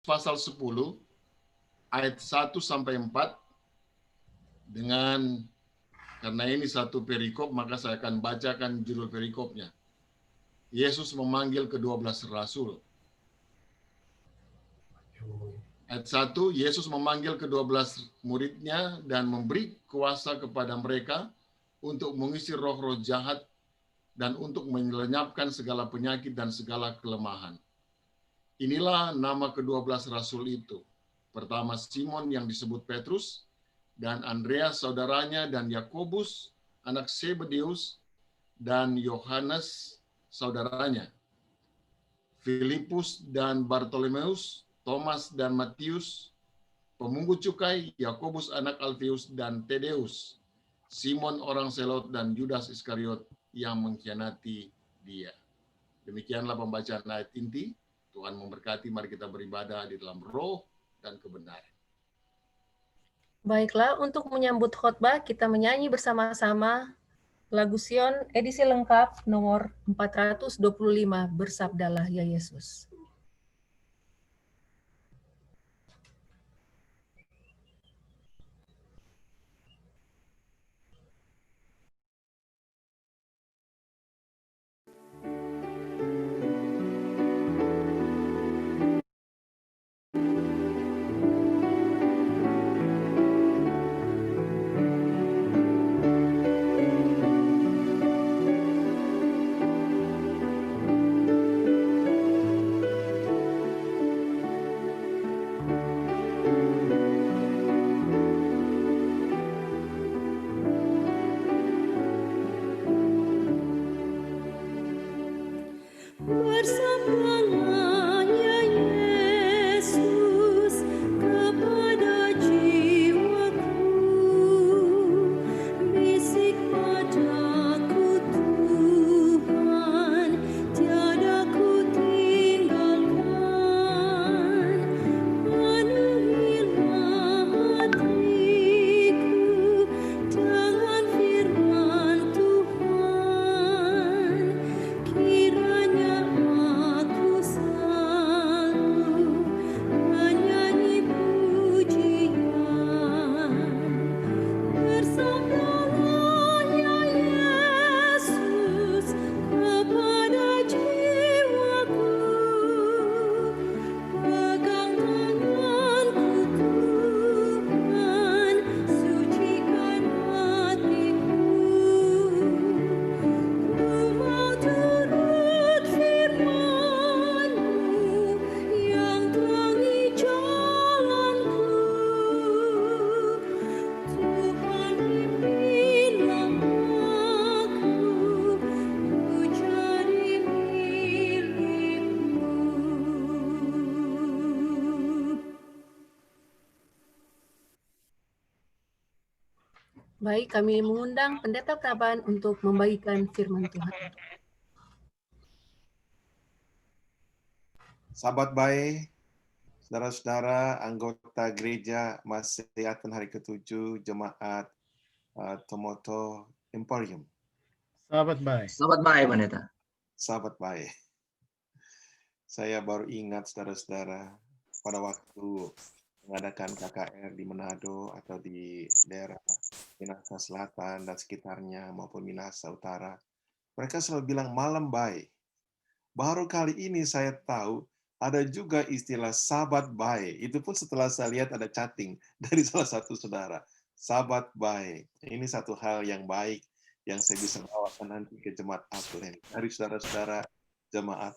pasal 10 ayat 1 sampai 4 dengan karena ini satu perikop maka saya akan bacakan judul perikopnya. Yesus memanggil ke-12 rasul. Ayat 1, Yesus memanggil ke-12 muridnya dan memberi kuasa kepada mereka untuk mengusir roh-roh jahat dan untuk melenyapkan segala penyakit dan segala kelemahan. Inilah nama ke-12 rasul itu. Pertama Simon yang disebut Petrus, dan Andreas saudaranya, dan Yakobus anak Zebedeus, dan Yohanes saudaranya, Filipus dan Bartolomeus, Thomas dan Matius, pemungut cukai, Yakobus anak Alfeus dan Tadeus, Simon orang Selot, dan Judas Iskariot yang mengkhianati dia. Demikianlah pembacaan ayat inti. Tuhan memberkati, mari kita beribadah di dalam roh dan kebenaran. Baiklah, untuk menyambut khotbah kita menyanyi bersama-sama lagu Sion edisi lengkap nomor 425, Bersabdalah ya Yesus. Bersabdalah ya Yesus kepada jiwaku, bisik padaku Tuhan, tiada ku tinggalkan. Penuhilah hatiku dengan firman Tuhan, kiranya aku selalu menyanyi pujian. Bersabdalah ya Yesus kepada jiwaku, pegang tanganku Tuhan, sucikan hatiku. Ku mau turut firman-Mu yang terangi jalanku. Tuhan pimpinlah aku, ku jadi milik-Mu. Baik, kami mengundang Pendeta Praban untuk membagikan firman Tuhan. Sahabat baik, saudara-saudara anggota gereja Masih Advent hari ke-7 Jemaat Tomoto Emporium. Sahabat baik. Selamat baik, Pendeta. Sahabat baik, saya baru ingat saudara-saudara pada waktu mengadakan KKR di Manado atau di daerah Minahasa Selatan dan sekitarnya maupun Minahasa Utara. Mereka selalu bilang malam baik. Baru kali ini saya tahu ada juga istilah sahabat baik. Itu pun setelah saya lihat ada chatting dari salah satu saudara. Sahabat baik. Ini satu hal yang baik yang saya bisa bawakan nanti ke Jemaat Advent dari saudara-saudara Jemaat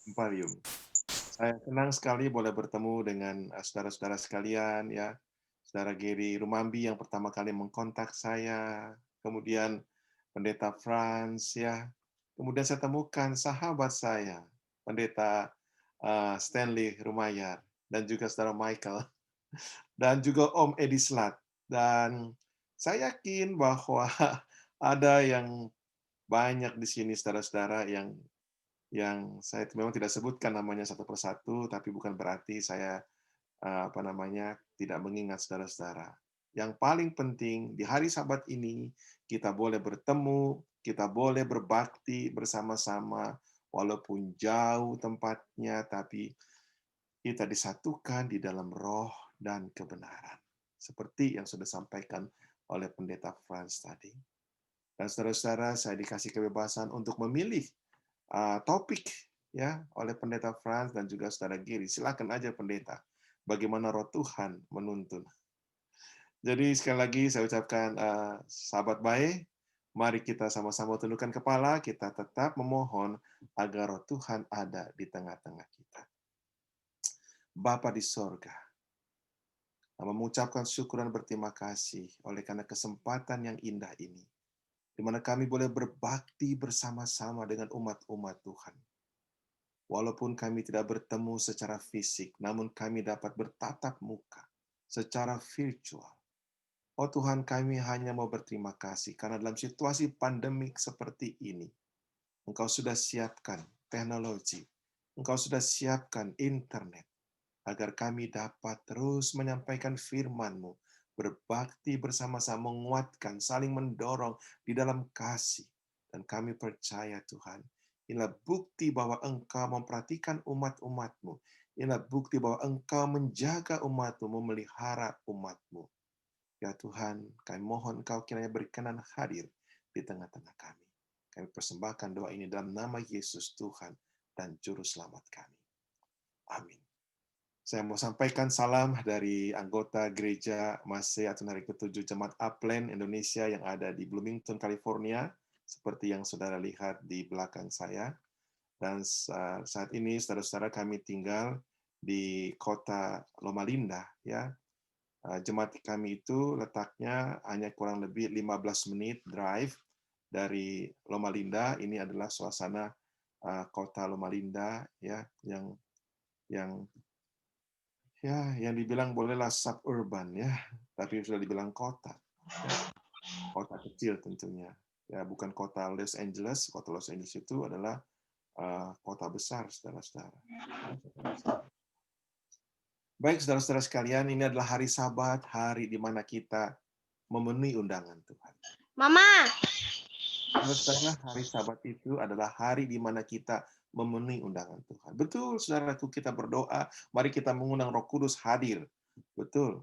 Emporium. Saya senang sekali boleh bertemu dengan saudara-saudara sekalian, ya. Saudara Gary Rumambi yang pertama kali mengkontak saya, kemudian Pendeta Franz, ya. Kemudian saya temukan sahabat saya, Pendeta Stanley Rumayar, dan juga saudara Michael, dan juga Om Edi Slat. Dan saya yakin bahwa ada yang banyak di sini saudara-saudara yang saya memang tidak sebutkan namanya satu persatu, tapi bukan berarti saya tidak mengingat saudara-saudara. Yang paling penting di hari Sabat ini kita boleh bertemu, kita boleh berbakti bersama-sama walaupun jauh tempatnya, tapi kita disatukan di dalam roh dan kebenaran. Seperti yang sudah disampaikan oleh Pendeta Franz tadi. Dan saudara-saudara, saya dikasih kebebasan untuk memilih topik ya oleh Pendeta Franz dan juga Saudara Giri. Silakan aja Pendeta, bagaimana Roh Tuhan menuntun. Jadi sekali lagi saya ucapkan sahabat baik, mari kita sama-sama tundukkan kepala, kita tetap memohon agar Roh Tuhan ada di tengah-tengah kita. Bapa di sorga, mengucapkan syukur dan berterima kasih oleh karena kesempatan yang indah ini, di mana kami boleh berbakti bersama-sama dengan umat-umat Tuhan. Walaupun kami tidak bertemu secara fisik, namun kami dapat bertatap muka secara virtual. Oh Tuhan, kami hanya mau berterima kasih karena dalam situasi pandemik seperti ini, Engkau sudah siapkan teknologi, Engkau sudah siapkan internet, agar kami dapat terus menyampaikan firman-Mu, berbakti bersama-sama, menguatkan, saling mendorong di dalam kasih. Dan kami percaya Tuhan, inilah bukti bahwa Engkau memperhatikan umat-umat-Mu. Inilah bukti bahwa Engkau menjaga umat-Mu, memelihara umat-Mu. Ya Tuhan, kami mohon Engkau kiranya berkenan hadir di tengah-tengah kami. Kami persembahkan doa ini dalam nama Yesus Tuhan dan Juru Selamat kami. Amin. Saya mau sampaikan salam dari anggota Gereja Masih atau Hari ke-7 Jemaat Upland Indonesia yang ada di Bloomington, California, seperti yang saudara lihat di belakang saya. Dan saat ini saudara-saudara kami tinggal di kota Loma Linda, ya. Jemaat kami itu letaknya hanya kurang lebih 15 menit drive dari Loma Linda. Ini adalah suasana kota Loma Linda, ya, yang dibilang bolehlah suburban, ya, tapi sudah dibilang kota, ya. Kota kecil tentunya, ya, bukan kota Los Angeles. Kota Los Angeles itu adalah kota besar, saudara-saudara. Baik, saudara-saudara sekalian, ini adalah hari Sabat, hari di mana kita memenuhi undangan Tuhan. Mama. Saudara, hari Sabat itu adalah hari di mana kita memenuhi undangan Tuhan. Betul, saudaraku, kita berdoa, mari kita mengundang Roh Kudus hadir. Betul.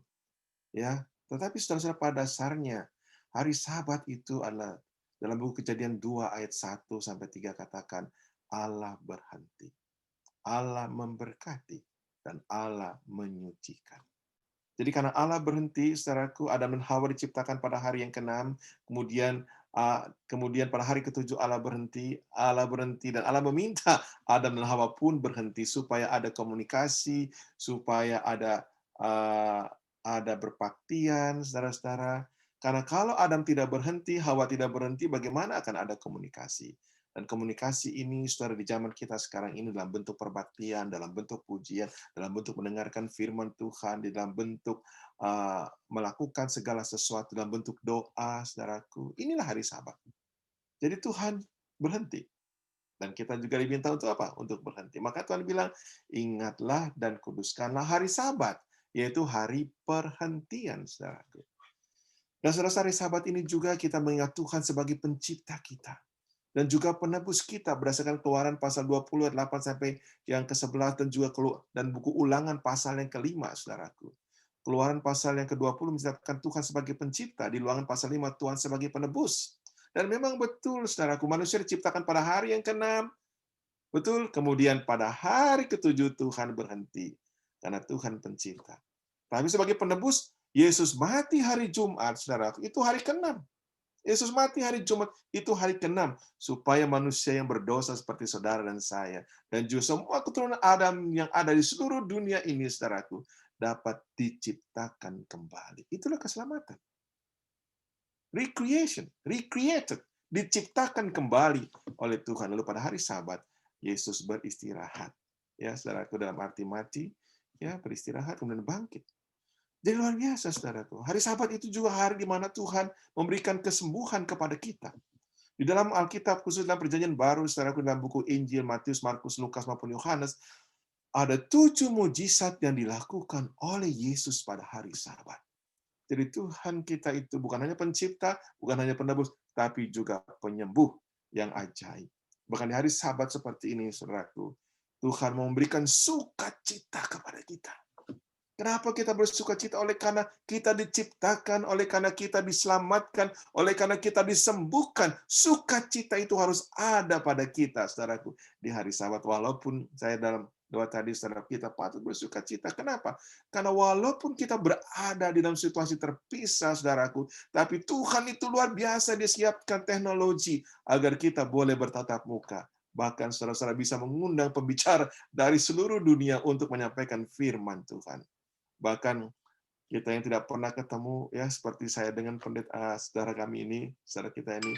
Ya, tetapi saudara-saudara, pada dasarnya hari Sabat itu adalah dalam buku Kejadian 2 ayat 1 sampai 3 katakan Allah berhenti. Allah memberkati dan Allah menyucikan. Jadi karena Allah berhenti, saudaraku, Adam dan Hawa diciptakan pada hari yang ke-6, kemudian pada hari ke-7 Allah berhenti dan Allah meminta Adam dan Hawa pun berhenti supaya ada komunikasi, supaya ada berbaktian, saudara-saudara. Karena kalau Adam tidak berhenti, Hawa tidak berhenti, bagaimana akan ada komunikasi? Dan komunikasi ini, saudara, di zaman kita sekarang ini dalam bentuk perbaktian, dalam bentuk pujian, dalam bentuk mendengarkan firman Tuhan, di dalam bentuk melakukan segala sesuatu dalam bentuk doa, saudaraku. Inilah hari Sabat. Jadi Tuhan berhenti. Dan kita juga diminta untuk apa? Untuk berhenti. Maka Tuhan bilang, ingatlah dan kuduskanlah hari Sabat, yaitu hari perhentian, saudaraku. Dan saudara, hari Sabat ini juga kita mengingat Tuhan sebagai pencipta kita. Dan juga penebus kita berdasarkan Keluaran pasal 20 ayat 8 sampai yang ke-11 dan juga dan buku Ulangan pasal yang ke-5, saudaraku. Keluaran pasal yang ke-20 mencatatkan Tuhan sebagai pencipta, di Ulangan pasal 5 Tuhan sebagai penebus. Dan memang betul, saudaraku, manusia diciptakan pada hari yang ke-6. Betul, kemudian pada hari ke-7 Tuhan berhenti karena Tuhan pencipta. Tapi sebagai penebus, Yesus mati hari Jumat, saudaraku, itu hari ke-6. Yesus mati hari Jumat, itu hari ke-6, supaya manusia yang berdosa seperti saudara dan saya, dan juga semua keturunan Adam yang ada di seluruh dunia ini, saudaraku, dapat diciptakan kembali. Itulah keselamatan. Recreation, recreated, diciptakan kembali oleh Tuhan. Lalu pada hari Sabat, Yesus beristirahat. Ya, saudaraku, dalam arti mati, ya, beristirahat, kemudian bangkit. Jadi luar biasa, saudaraku. Hari Sabat itu juga hari di mana Tuhan memberikan kesembuhan kepada kita. Di dalam Alkitab, khusus dalam Perjanjian Baru, saudaraku, dalam buku Injil, Matius, Markus, Lukas, maupun Yohanes, ada 7 mujizat yang dilakukan oleh Yesus pada hari Sabat. Jadi Tuhan kita itu bukan hanya pencipta, bukan hanya penebus, tapi juga penyembuh yang ajaib. Bahkan di hari Sabat seperti ini, saudaraku, Tuhan mau memberikan sukacita kepada kita. Kenapa kita bersukacita? Oleh karena kita diciptakan, oleh karena kita diselamatkan, oleh karena kita disembuhkan. Sukacita itu harus ada pada kita, saudaraku, di hari Sabat. Walaupun saya dalam doa tadi, saudara, kita patut bersukacita. Kenapa? Karena walaupun kita berada di dalam situasi terpisah, saudaraku, tapi Tuhan itu luar biasa, Dia siapkan teknologi agar kita boleh bertatap muka. Bahkan saudara-saudara bisa mengundang pembicara dari seluruh dunia untuk menyampaikan firman Tuhan. Bahkan kita yang tidak pernah ketemu, ya seperti saya dengan saudara kami ini, saudara kita ini,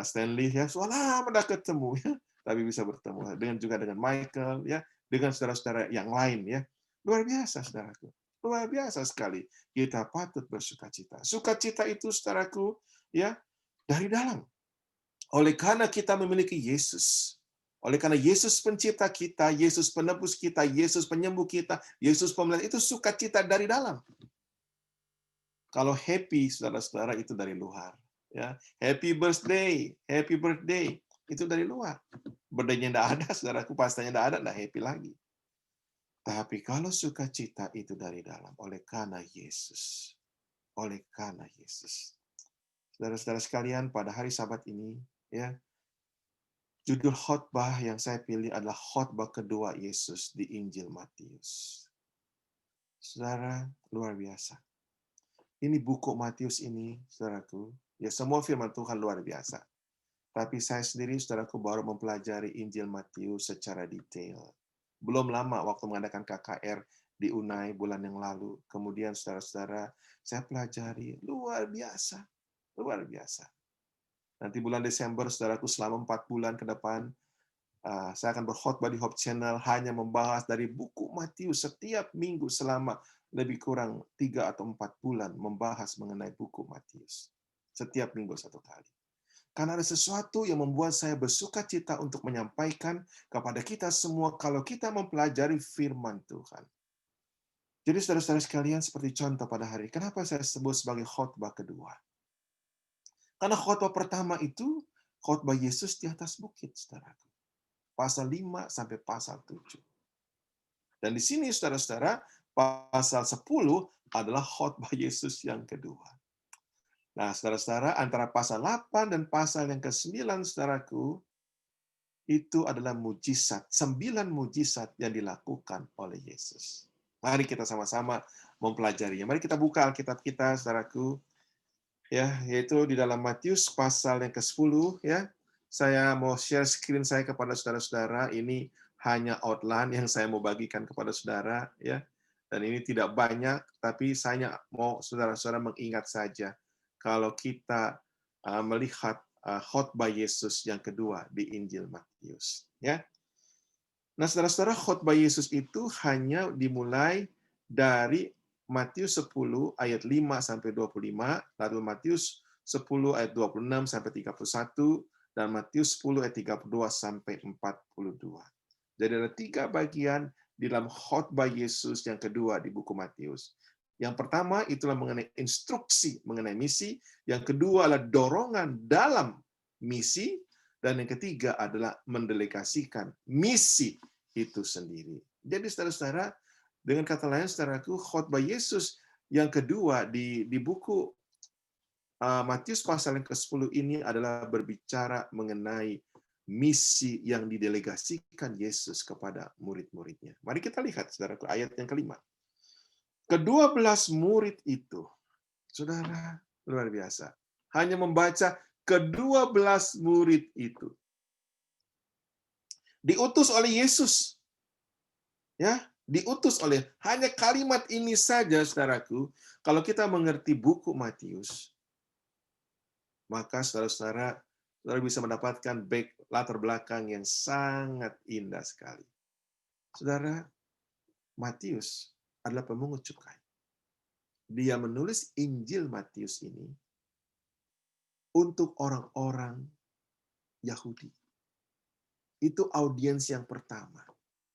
Stanley, ya sudah lama dah ketemu, ya, tapi bisa bertemu. Juga dengan Michael, ya, dengan saudara-saudara yang lain, ya, luar biasa, saudaraku, luar biasa sekali. Kita patut bersukacita. Sukacita itu, saudaraku, ya, dari dalam. Oleh karena kita memiliki Yesus. Oleh karena Yesus pencipta kita, Yesus penebus kita, Yesus penyembuh kita, Yesus pemelihara, itu sukacita dari dalam. Kalau happy, saudara-saudara, itu dari luar. Ya, happy birthday, itu dari luar. Birthday-nya tidak ada, saudaraku, pastanya tidak ada, tidak happy lagi. Tapi kalau sukacita itu dari dalam, oleh karena Yesus. Oleh karena Yesus. Saudara-saudara sekalian, pada hari Sabat ini, ya, judul khotbah yang saya pilih adalah khotbah kedua Yesus di Injil Matius. Saudara, luar biasa. Ini buku Matius ini, saudaraku, ya semua firman Tuhan luar biasa. Tapi saya sendiri, saudaraku, baru mempelajari Injil Matius secara detail. Belum lama waktu mengadakan KKR di Unai bulan yang lalu. Kemudian, saudara-saudara, saya pelajari luar biasa. Luar biasa. Nanti bulan Desember, saudaraku, selama 4 bulan ke depan, saya akan berkhotbah di Hope Channel hanya membahas dari buku Matius setiap minggu selama lebih kurang 3 atau 4 bulan membahas mengenai buku Matius. Setiap minggu 1 kali. Karena ada sesuatu yang membuat saya bersuka cita untuk menyampaikan kepada kita semua kalau kita mempelajari firman Tuhan. Jadi saudara-saudara sekalian, seperti contoh pada hari, kenapa saya sebut sebagai khotbah kedua? Karena khotbah pertama itu khotbah Yesus di atas bukit, saudaraku. Pasal 5 sampai pasal 7. Dan di sini, saudara-saudara, pasal 10 adalah khotbah Yesus yang kedua. Nah, saudara-saudara, antara pasal 8 dan pasal yang ke-9, saudaraku, itu adalah mujizat. 9 mujizat yang dilakukan oleh Yesus. Mari kita sama-sama mempelajarinya. Mari kita buka Alkitab kita, saudaraku. Ya, yaitu di dalam Matius pasal yang ke-10, ya. Saya mau share screen saya kepada saudara-saudara. Ini hanya outline yang saya mau bagikan kepada saudara, ya. Dan ini tidak banyak, tapi saya mau saudara-saudara mengingat saja kalau kita melihat khotbah Yesus yang kedua di Injil Matius, ya. Nah, saudara-saudara, khotbah Yesus itu hanya dimulai dari Matius 10 ayat 5 sampai 25, lalu Matius 10 ayat 26 sampai 31, dan Matius 10 ayat 32 sampai 42. Jadi ada 3 bagian di dalam khotbah Yesus yang kedua di buku Matius. Yang pertama itulah mengenai instruksi mengenai misi, yang kedua adalah dorongan dalam misi, dan yang ketiga adalah mendelegasikan misi itu sendiri. Jadi saudara-saudara, dengan kata lain, saudaraku, khotbah Yesus yang kedua di buku Matius pasal yang ke-10 ini adalah berbicara mengenai misi yang didelegasikan Yesus kepada murid-muridnya. Mari kita lihat, saudaraku, ayat yang kelima. Ke-12 murid itu, saudara, luar biasa. Hanya membaca ke-12 murid itu. Diutus oleh Yesus. Ya, diutus oleh, hanya kalimat ini saja, saudaraku, kalau kita mengerti buku Matius, maka saudara-saudara bisa mendapatkan latar belakang yang sangat indah sekali. Saudara, Matius adalah pemungut cukai. Dia menulis Injil Matius ini untuk orang-orang Yahudi. Itu audiens yang pertama.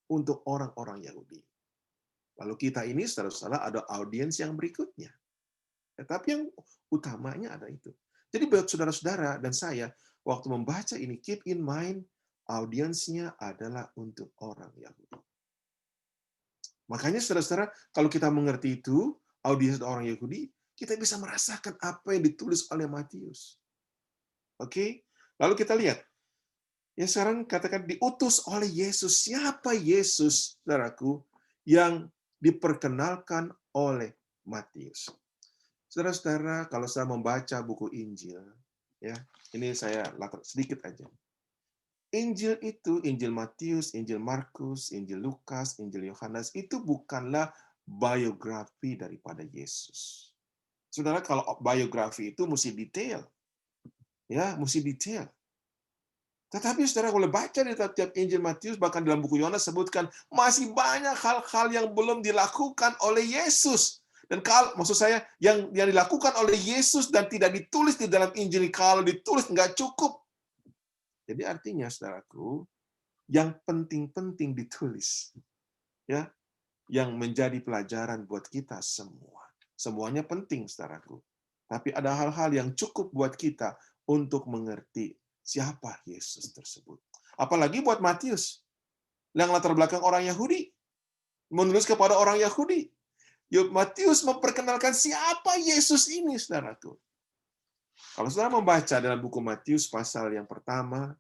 Untuk orang-orang Yahudi. Lalu kita ini, saudara-saudara, ada audiens yang berikutnya. Tetapi yang utamanya ada itu. Jadi buat saudara-saudara dan saya, waktu membaca ini, keep in mind Audiensnya adalah untuk orang Yahudi. Makanya saudara-saudara, kalau kita mengerti itu, audiens orang Yahudi, kita bisa merasakan apa yang ditulis oleh Matius. Oke? Lalu kita lihat. Ya sekarang katakan diutus oleh Yesus. Siapa Yesus, saudaraku, yang diperkenalkan oleh Matius? Saudara-saudara, kalau saya membaca buku Injil, ya, ini saya latar sedikit aja. Injil itu, Injil Matius, Injil Markus, Injil Lukas, Injil Yohanes, itu bukanlah biografi daripada Yesus. Saudara, kalau biografi itu mesti detail. Ya, mesti detail. Tetapi saudara boleh baca di tiap Injil Matius, bahkan dalam buku Yohanes sebutkan, masih banyak hal-hal yang belum dilakukan oleh Yesus. Dan kalau maksud saya, yang dilakukan oleh Yesus dan tidak ditulis di dalam Injil, kalau ditulis nggak cukup. Jadi artinya, saudaraku, yang penting-penting ditulis, ya, yang menjadi pelajaran buat kita semua. Semuanya penting, saudaraku. Tapi ada hal-hal yang cukup buat kita untuk mengerti siapa Yesus tersebut. Apalagi buat Matius, yang latar belakang orang Yahudi, menulis kepada orang Yahudi. Matius memperkenalkan siapa Yesus ini, saudaraku. Kalau saudara membaca dalam buku Matius pasal yang pertama,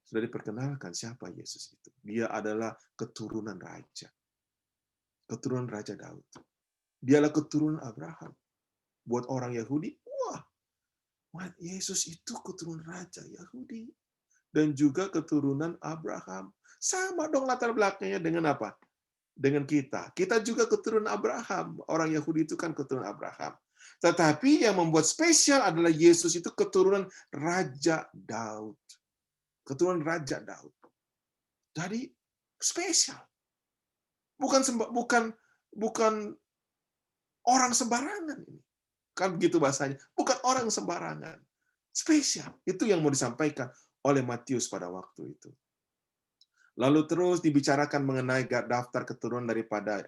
sudah diperkenalkan siapa Yesus itu. Dia adalah keturunan raja. Keturunan Raja Daud. Dialah keturunan Abraham. Buat orang Yahudi, wah, Yesus itu keturunan Raja Yahudi. Dan juga keturunan Abraham. Sama dong latar belakangnya dengan apa? Dengan kita. Kita juga keturunan Abraham. Orang Yahudi itu kan keturunan Abraham. Tetapi yang membuat spesial adalah Yesus itu keturunan Raja Daud. Keturunan Raja Daud. Jadi spesial. Bukan orang sembarangan ini. Kan begitu bahasanya. Bukan orang sembarangan. Spesial. Itu yang mau disampaikan oleh Matius pada waktu itu. Lalu terus dibicarakan mengenai daftar keturunan daripada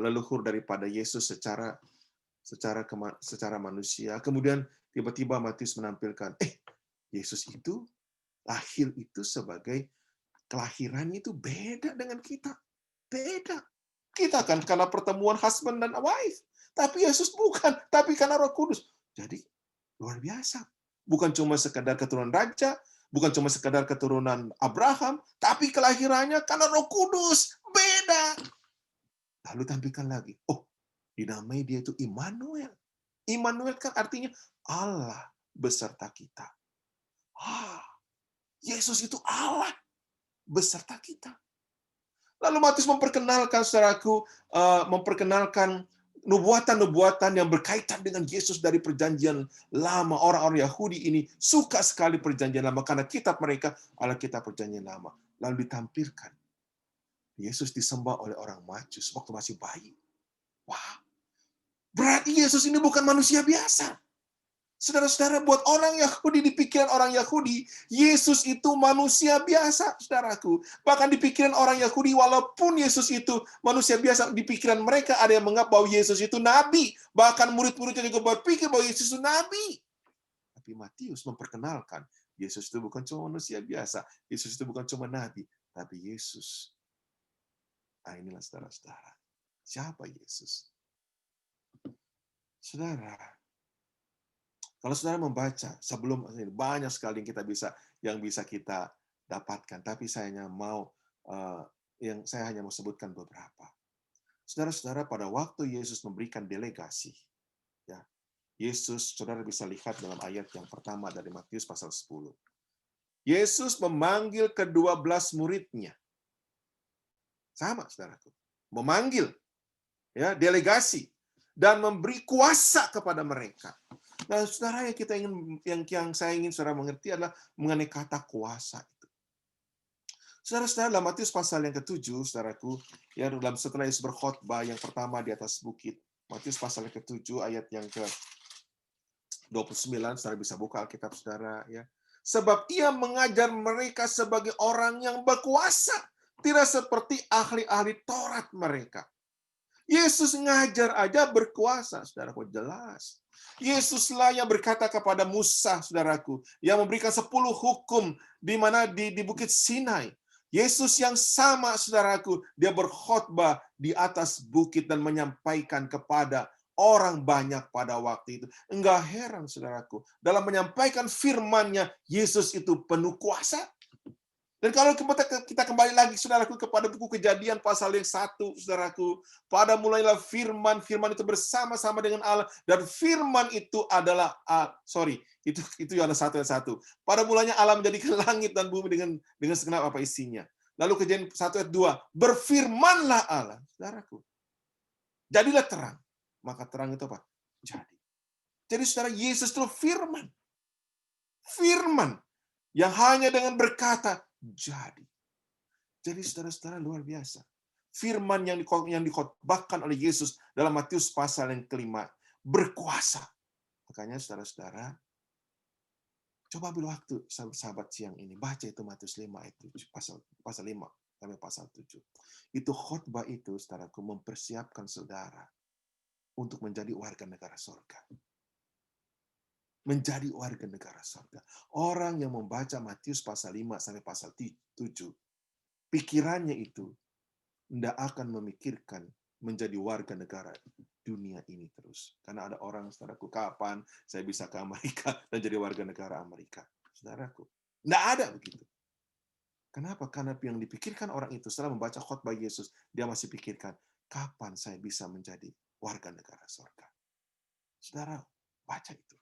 leluhur daripada Yesus secara manusia. Kemudian tiba-tiba Matius menampilkan, Yesus itu lahir itu sebagai kelahirannya itu beda dengan kita. Beda. Kita kan karena pertemuan husband dan wife. Tapi Yesus bukan. Tapi karena Roh Kudus. Jadi luar biasa. Bukan cuma sekadar keturunan raja, bukan cuma sekadar keturunan Abraham, tapi kelahirannya karena Roh Kudus. Beda. Lalu tampilkan lagi. Oh, dinamai dia itu Immanuel. Immanuel kan artinya Allah beserta kita. Yesus itu Allah beserta kita. Lalu Matius memperkenalkan, saudaraku, memperkenalkan nubuatan-nubuatan yang berkaitan dengan Yesus dari perjanjian lama. Orang-orang Yahudi ini suka sekali perjanjian lama karena kitab mereka adalah kitab perjanjian lama. Lalu ditampilkan Yesus disembah oleh orang Majus waktu masih bayi. Wah, berarti Yesus ini bukan manusia biasa. Saudara-saudara, buat orang Yahudi, di pikiran orang Yahudi, Yesus itu manusia biasa, saudaraku. Bahkan di pikiran orang Yahudi, walaupun Yesus itu manusia biasa, di pikiran mereka ada yang menganggap bahwa Yesus itu nabi. Bahkan murid-muridnya juga berpikir bahwa Yesus itu nabi. Tapi Matius memperkenalkan, Yesus itu bukan cuma manusia biasa. Yesus itu bukan cuma nabi. Tapi Yesus. Nah inilah saudara-saudara. Siapa Yesus? Saudara, kalau saudara membaca sebelum banyak sekali yang bisa kita dapatkan, tapi saya hanya mau sebutkan beberapa. Saudara-saudara, pada waktu Yesus memberikan delegasi, ya, Yesus, saudara bisa lihat dalam ayat yang pertama dari Matius pasal 10. Yesus memanggil ke-12 muridnya. Sama, saudaraku. Memanggil, ya, delegasi dan memberi kuasa kepada mereka. Nah, saudara, yang saya ingin saudara mengerti adalah mengenai kata kuasa itu. Saudara-saudara, dalam Matius pasal yang ke-7, saudaraku, ya, setelah Yesus berkhotbah yang pertama di atas bukit, Matius pasal yang ke-7 ayat yang ke-29, saudara bisa buka Alkitab saudara, ya. Sebab ia mengajar mereka sebagai orang yang berkuasa, tidak seperti ahli-ahli Taurat mereka. Yesus ngajar aja berkuasa, saudaraku, jelas. Yesuslah yang berkata kepada Musa, saudaraku, yang memberikan 10 hukum di mana di Bukit Sinai. Yesus yang sama, saudaraku, dia berkhotbah di atas bukit dan menyampaikan kepada orang banyak pada waktu itu. Enggak heran, saudaraku, dalam menyampaikan firman-Nya, Yesus itu penuh kuasa. Dan kalau kita kembali lagi, saudaraku, kepada buku Kejadian pasal yang 1, saudaraku, pada mulailah firman itu bersama-sama dengan Allah, dan firman itu adalah, itu yang ada satu. Pada mulanya Allah menjadikan langit dan bumi dengan segenap apa isinya. Lalu Kejadian 1 ayat 2, berfirmanlah Allah, saudaraku, jadilah terang. Maka terang itu apa? Jadi saudara, Yesus itu firman. Firman yang hanya dengan berkata, jadi. Jadi saudara-saudara, luar biasa. Firman yang dikhotbahkan oleh Yesus dalam Matius pasal yang kelima berkuasa. Makanya saudara-saudara, coba ambil waktu sahabat siang ini, baca itu Matius 5 itu pasal 5 sampai pasal 7. Itu khotbah itu, saudaraku, mempersiapkan saudara untuk menjadi warga negara surga. Menjadi warga negara surga. Orang yang membaca Matius pasal 5 sampai pasal 7, pikirannya itu tidak akan memikirkan menjadi warga negara dunia ini terus. Karena ada orang, saudaraku, kapan saya bisa ke Amerika dan jadi warga negara Amerika? Saudaraku, tidak ada begitu. Kenapa? Karena yang dipikirkan orang itu setelah membaca khotbah Yesus, dia masih pikirkan, kapan saya bisa menjadi warga negara surga? Saudara, baca itu.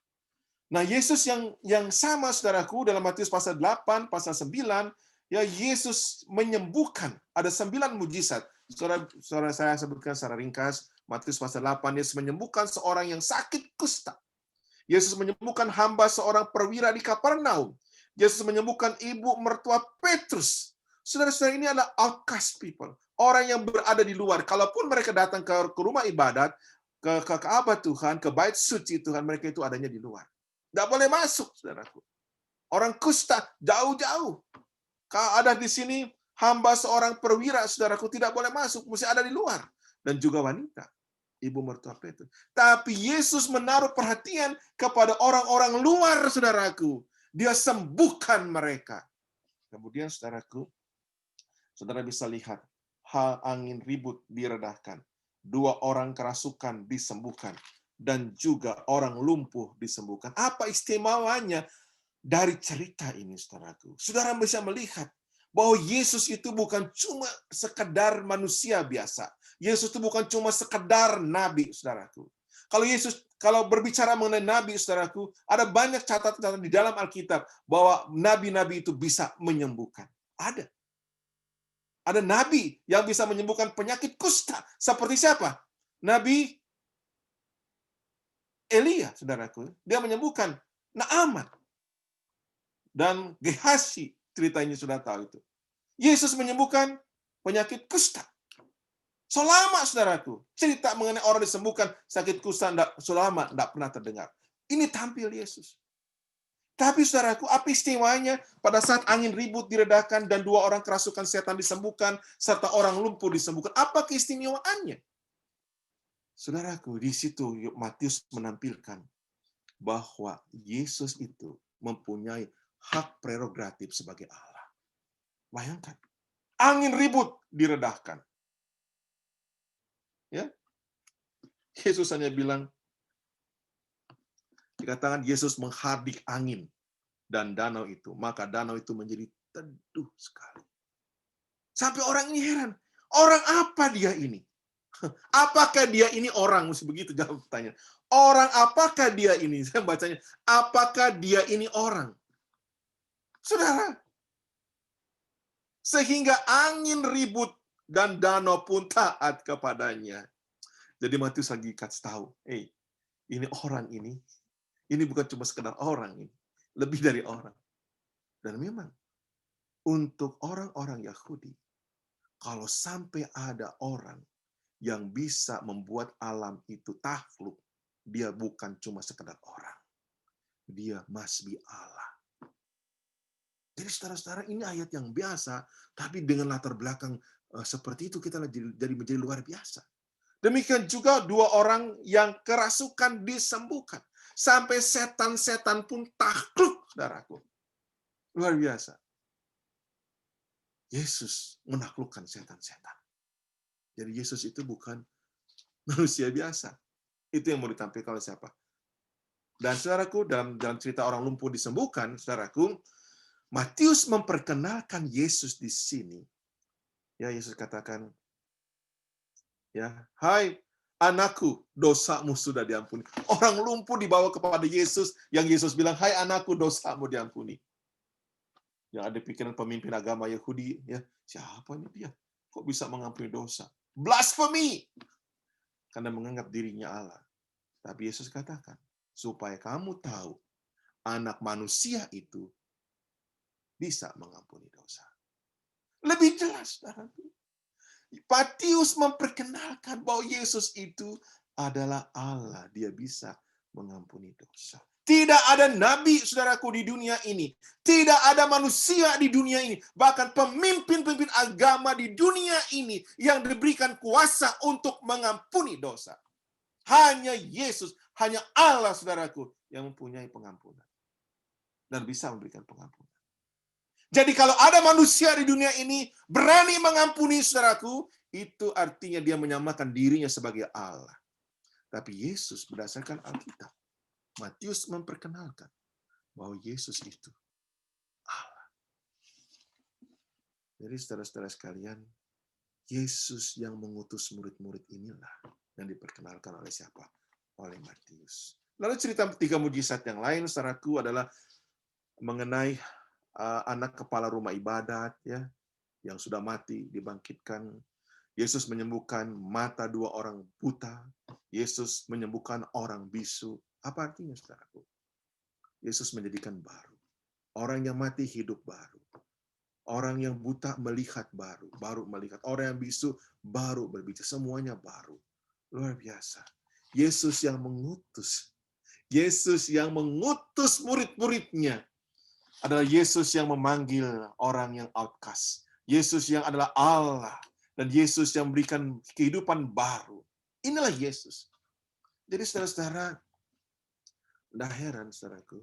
Nah, Yesus yang sama, saudaraku, dalam Matius pasal 8, pasal 9, ya Yesus menyembuhkan. Ada 9 mujizat. Saudara saya sebutkan secara ringkas. Matius pasal 8, Yesus menyembuhkan seorang yang sakit kusta. Yesus menyembuhkan hamba seorang perwira di Kapernaum. Yesus menyembuhkan ibu mertua Petrus. Saudara-saudara, ini adalah outcast people. Orang yang berada di luar. Kalaupun mereka datang ke rumah ibadat, ke Ka'bah Tuhan, ke bait suci Tuhan, mereka itu adanya di luar. Tidak boleh masuk, saudaraku. Orang kusta jauh-jauh. Kalau ada di sini hamba seorang perwira, saudaraku, tidak boleh masuk, mesti ada di luar. Dan juga wanita, ibu mertua Petrus. Tapi Yesus menaruh perhatian kepada orang-orang luar, saudaraku. Dia sembuhkan mereka. Kemudian, saudaraku, saudara bisa lihat hal angin ribut diredahkan. 2 orang kerasukan disembuhkan. Dan juga orang lumpuh disembuhkan. Apa istimewanya dari cerita ini, saudaraku? Saudara bisa melihat bahwa Yesus itu bukan cuma sekedar manusia biasa. Yesus itu bukan cuma sekedar nabi, saudaraku. Kalau berbicara mengenai nabi, saudaraku, ada banyak catatan di dalam Alkitab bahwa nabi-nabi itu bisa menyembuhkan. Ada. Ada nabi yang bisa menyembuhkan penyakit kusta. Seperti siapa? Nabi Elia, saudaraku. Dia menyembuhkan Naaman. Dan Gehazi, ceritanya sudah tahu itu. Yesus menyembuhkan penyakit kusta. Selama, saudaraku, cerita mengenai orang disembuhkan sakit kusta selama tidak pernah terdengar. Ini tampil Yesus. Tapi, saudaraku, apa istimewanya pada saat angin ribut diredahkan dan 2 orang kerasukan setan disembuhkan, serta orang lumpuh disembuhkan? Apa keistimewaannya? Saudaraku, di situ Matius menampilkan bahwa Yesus itu mempunyai hak prerogatif sebagai Allah. Bayangkan, angin ribut diredahkan. Ya, Yesus hanya bilang, dikatakan Yesus menghardik angin dan danau itu, maka danau itu menjadi teduh sekali. Sampai orang ini heran, orang apa dia ini? Apakah dia ini orang? Mesti begitu jawab pertanyaan. Orang apakah dia ini? Saya bacanya, apakah dia ini orang? Saudara, sehingga angin ribut dan danau pun taat kepadanya. Jadi Matius lagi kasih tahu, ini orang ini bukan cuma sekedar orang ini, lebih dari orang. Dan memang untuk orang-orang Yahudi, kalau sampai ada orang yang bisa membuat alam itu takluk, dia bukan cuma sekedar orang. Dia masbi Allah. Jadi saudara-saudara, ini ayat yang biasa, tapi dengan latar belakang seperti itu kita jadi menjadi luar biasa. Demikian juga 2 orang yang kerasukan disembuhkan. Sampai setan-setan pun takluk, saudaraku. Luar biasa. Yesus menaklukkan setan-setan. Jadi Yesus itu bukan manusia biasa. Itu yang mau ditampilkan oleh siapa? Dan saudaraku, dalam cerita orang lumpuh disembuhkan, saudaraku, Matius memperkenalkan Yesus di sini. Ya, Yesus katakan, ya, hai anakku, dosamu sudah diampuni. Orang lumpuh dibawa kepada Yesus, yang Yesus bilang, hai anakku, dosamu diampuni. Yang ada pikiran pemimpin agama Yahudi, ya, siapa ini dia? Kok bisa mengampuni dosa? Blasphemy! Karena menganggap dirinya Allah. Tapi Yesus katakan, supaya kamu tahu, anak manusia itu bisa mengampuni dosa. Lebih jelas, Matius memperkenalkan bahwa Yesus itu adalah Allah. Dia bisa mengampuni dosa. Tidak ada nabi, saudaraku, di dunia ini. Tidak ada manusia di dunia ini. Bahkan pemimpin-pemimpin agama di dunia ini yang diberikan kuasa untuk mengampuni dosa. Hanya Yesus, hanya Allah, saudaraku, yang mempunyai pengampunan. Dan bisa memberikan pengampunan. Jadi kalau ada manusia di dunia ini berani mengampuni, saudaraku, itu artinya dia menyamakan dirinya sebagai Allah. Tapi Yesus berdasarkan Alkitab, Matius memperkenalkan bahwa Yesus itu Allah. Jadi saudara-saudara sekalian, Yesus yang mengutus murid-murid inilah yang diperkenalkan oleh siapa? Oleh Matius. Lalu cerita 3 mujizat yang lain, saudaraku, adalah mengenai anak kepala rumah ibadat, ya, yang sudah mati dibangkitkan. Yesus menyembuhkan mata 2 orang buta. Yesus menyembuhkan orang bisu. Apa artinya, saudaraku? Yesus menjadikan baru. Orang yang mati hidup baru. Orang yang buta melihat baru melihat. Orang yang bisu baru berbicara. Semuanya baru. Luar biasa. Yesus yang mengutus. Yesus yang mengutus murid-muridnya adalah Yesus yang memanggil orang yang outcast. Yesus yang adalah Allah. Dan Yesus yang memberikan kehidupan baru. Inilah Yesus. Jadi saudara-saudara, tidak heran, saudaraku,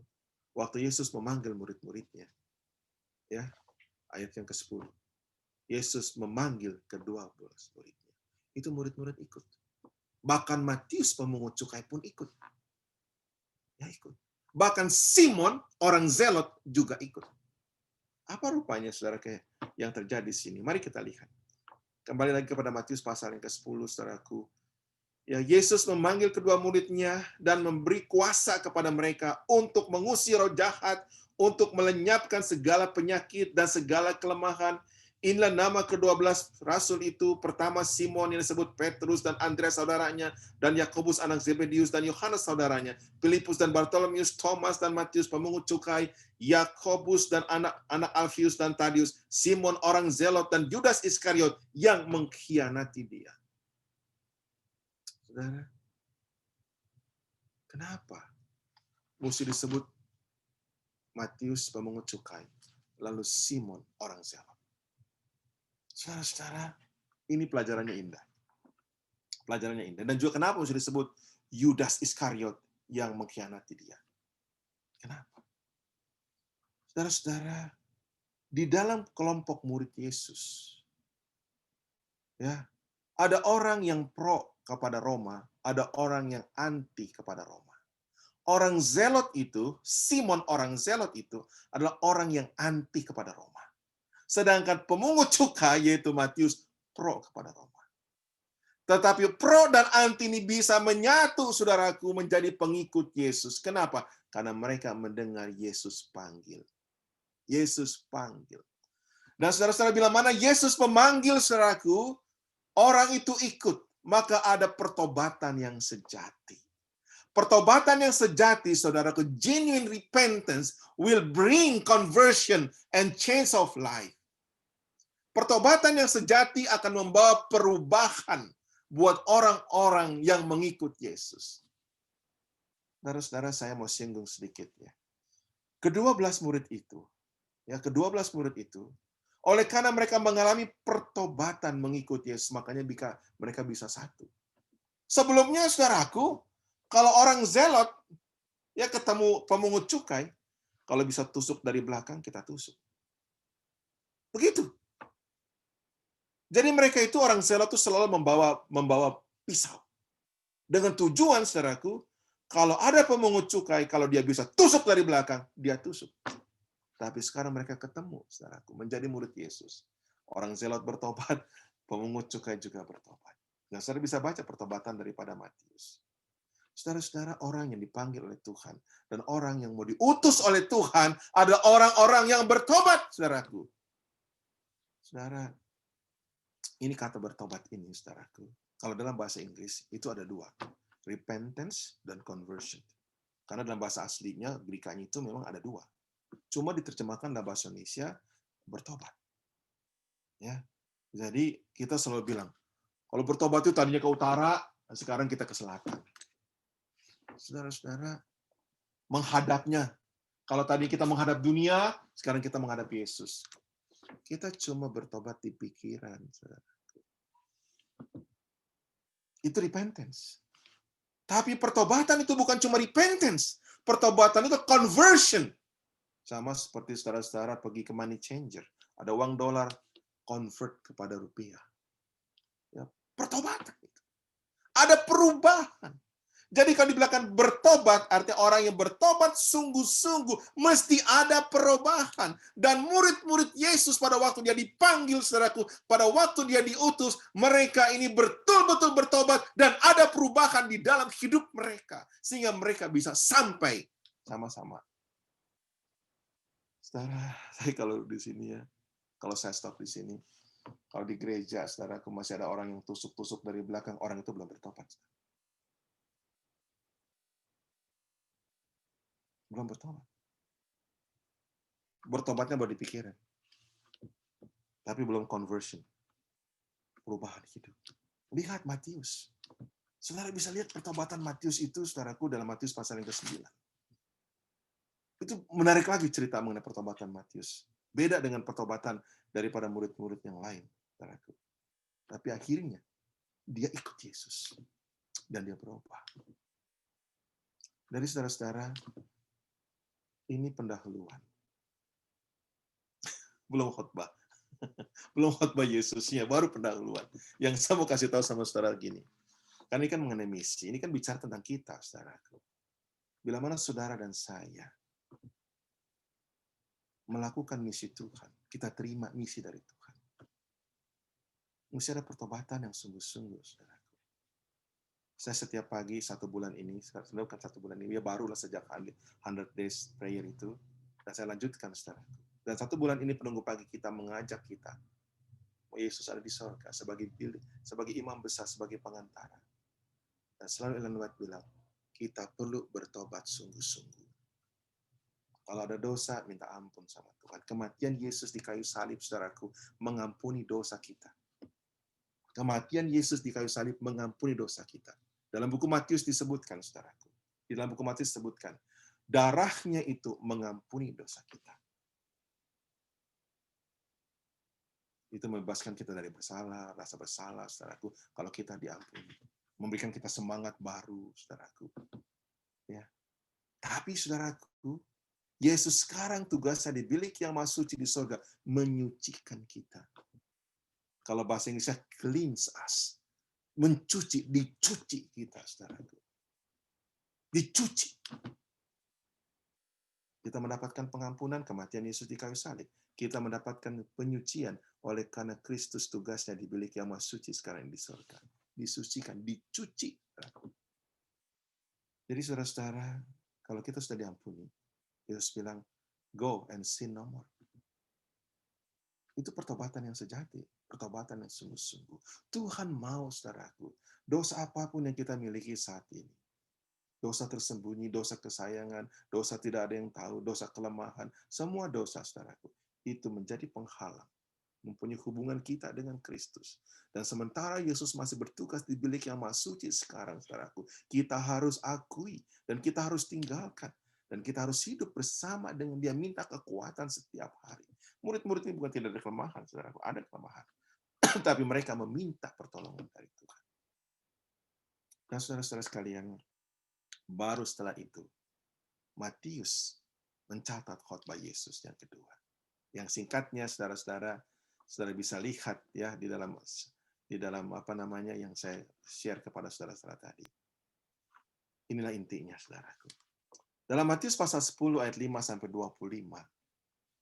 waktu Yesus memanggil murid-muridnya, ya, ayat yang ke-10, Yesus memanggil ke-12 muridnya. Itu murid-murid ikut. Bahkan Matius pemungut cukai pun ikut. Ya, ikut. Bahkan Simon, orang Zelot, juga ikut. Apa rupanya, saudara, yang terjadi di sini? Mari kita lihat. Kembali lagi kepada Matius pasal yang ke-10, saudaraku. Ya, Yesus memanggil kedua muridnya dan memberi kuasa kepada mereka untuk mengusir roh jahat, untuk melenyapkan segala penyakit dan segala kelemahan. Inilah nama ke-12 rasul itu. Pertama Simon yang disebut Petrus dan Andreas saudaranya, dan Yakobus anak Zebedius dan Yohanes saudaranya, Filipus dan Bartolomeus, Thomas dan Matius pemungut cukai, Yakobus dan anak Alfius dan Tadius, Simon orang Zelot dan Judas Iskariot yang mengkhianati dia. Saudara, kenapa mesti disebut Matius pemungut cukai, lalu Simon orang Zelot? Saudara-saudara, ini pelajarannya indah. Pelajarannya indah. Dan juga kenapa mesti disebut Judas Iskariot yang mengkhianati dia? Kenapa? Saudara-saudara, di dalam kelompok murid Yesus, ya, ada orang yang pro kepada Roma, ada orang yang anti kepada Roma. Orang Zelot itu, Simon orang Zelot itu adalah orang yang anti kepada Roma. Sedangkan pemungut cukai yaitu Matius pro kepada Roma. Tetapi pro dan anti ini bisa menyatu, saudaraku, menjadi pengikut Yesus. Kenapa? Karena mereka mendengar Yesus panggil. Yesus panggil. Dan saudara-saudara, bila mana Yesus memanggil, saudaraku, orang itu ikut. Maka ada pertobatan yang sejati. Pertobatan yang sejati, saudaraku, genuine repentance will bring conversion and change of life. Pertobatan yang sejati akan membawa perubahan buat orang-orang yang mengikut Yesus. Saudara-saudara, saya mau singgung sedikit, ya. Ke-12 murid itu, oleh karena mereka mengalami pertobatan mengikut Yesus, makanya mereka bisa satu. Sebelumnya, saudaraku, kalau orang zelot, ya ketemu pemungut cukai, kalau bisa tusuk dari belakang, kita tusuk. Begitu. Jadi mereka itu orang zelot itu selalu membawa pisau. Dengan tujuan, saudaraku, kalau ada pemungut cukai, kalau dia bisa tusuk dari belakang, dia tusuk. Tapi sekarang mereka ketemu, saudaraku, menjadi murid Yesus. Orang zelot bertobat, pemungut cukai juga bertobat. Nah, saudara bisa baca pertobatan daripada Matius. Saudara-saudara, orang yang dipanggil oleh Tuhan dan orang yang mau diutus oleh Tuhan adalah orang-orang yang bertobat, saudaraku. Saudara, ini kata bertobat ini, saudaraku. Kalau dalam bahasa Inggris, itu ada dua. Repentance dan conversion. Karena dalam bahasa aslinya, Grekanya itu memang ada dua. Cuma diterjemahkan dalam bahasa Indonesia, bertobat. Ya, jadi kita selalu bilang, kalau bertobat itu tadinya ke utara, sekarang kita ke selatan. Saudara-saudara, menghadapnya. Kalau tadi kita menghadap dunia, sekarang kita menghadap Yesus. Kita cuma bertobat di pikiran. Saudara. Itu repentance. Tapi pertobatan itu bukan cuma repentance. Pertobatan itu conversion. Sama seperti saudara-saudara pergi ke money changer. Ada uang dolar, convert kepada rupiah. Ya, pertobatan itu. Ada perubahan. Jadi kalau dibilang bertobat, artinya orang yang bertobat sungguh-sungguh mesti ada perubahan. Dan murid-murid Yesus pada waktu dia dipanggil, saudaraku, pada waktu dia diutus, mereka ini betul-betul bertobat dan ada perubahan di dalam hidup mereka. Sehingga mereka bisa sampai sama-sama. Saudara, saya kalau di sini ya, kalau saya stop di sini, kalau di gereja, saudaraku, masih ada orang yang tusuk-tusuk dari belakang, orang itu belum bertobat. Belum bertobat. Bertobatnya baru di pikiran. Tapi belum conversion. Perubahan hidup. Lihat Matius. Saudara bisa lihat pertobatan Matius itu, saudaraku, dalam Matius pasal yang ke-9. Itu menarik lagi cerita mengenai pertobatan Matius. Beda dengan pertobatan daripada murid-murid yang lain, saudaraku. Tapi akhirnya, dia ikut Yesus. Dan dia berubah. Dari saudara-saudara, ini pendahuluan. Belum khotbah. Belum khotbah Yesusnya, baru pendahuluan. Yang saya mau kasih tahu sama saudara gini. Karena ini kan mengenai misi. Ini kan bicara tentang kita, saudaraku. Bila mana saudara dan saya melakukan misi Tuhan, kita terima misi dari Tuhan. Mesti ada pertobatan yang sungguh-sungguh, saudaraku. Saya setiap pagi 1 bulan ini, sebenarnya bukan 1 bulan ini, ya barulah sejak 100 days prayer itu, dan saya lanjutkan, saudaraku. Dan 1 bulan ini penunggu pagi kita mengajak kita, Yesus ada di sorga sebagai imam besar, sebagai pengantara. Dan selalu Ellen White bilang, kita perlu bertobat sungguh-sungguh. Kalau ada dosa, minta ampun sama Tuhan. Kematian Yesus di kayu salib, saudaraku, mengampuni dosa kita. Kematian Yesus di kayu salib mengampuni dosa kita. Dalam buku Matius disebutkan, saudaraku. Di dalam buku Matius disebutkan, darahnya itu mengampuni dosa kita. Itu membebaskan kita dari bersalah, rasa bersalah, saudaraku, kalau kita diampuni. Memberikan kita semangat baru, saudaraku. Ya. Tapi, saudaraku, Yesus sekarang tugasnya di bilik yang maha suci di surga, menyucikan kita. Kalau bahasa Inggrisnya, cleanse us. Mencuci, dicuci kita, saudaraku. Dicuci. Kita mendapatkan pengampunan, kematian Yesus di kayu salib. Kita mendapatkan penyucian oleh karena Kristus tugasnya di bilik yang maha suci sekarang di surga. Disucikan, dicuci. Jadi saudara-saudara, kalau kita sudah diampuni, Yesus bilang, go and sin no more. Itu pertobatan yang sejati, pertobatan yang sungguh-sungguh. Tuhan mau, saudaraku, dosa apapun yang kita miliki saat ini, dosa tersembunyi, dosa kesayangan, dosa tidak ada yang tahu, dosa kelemahan, semua dosa, saudaraku, itu menjadi penghalang mempunyai hubungan kita dengan Kristus. Dan sementara Yesus masih bertugas di bilik yang maha suci sekarang, saudaraku, kita harus akui dan kita harus tinggalkan. Dan kita harus hidup bersama dengan dia, minta kekuatan setiap hari. Murid-murid ini bukan tidak ada kelemahan, saudaraku, ada kelemahan. Tapi mereka meminta pertolongan dari Tuhan. Dan saudara-saudara sekalian, baru setelah itu, Matius mencatat khotbah Yesus yang kedua. Yang singkatnya, saudara-saudara bisa lihat ya di dalam apa namanya yang saya share kepada saudara-saudara tadi. Inilah intinya, saudaraku. Dalam Matius pasal 10 ayat 5 sampai 25,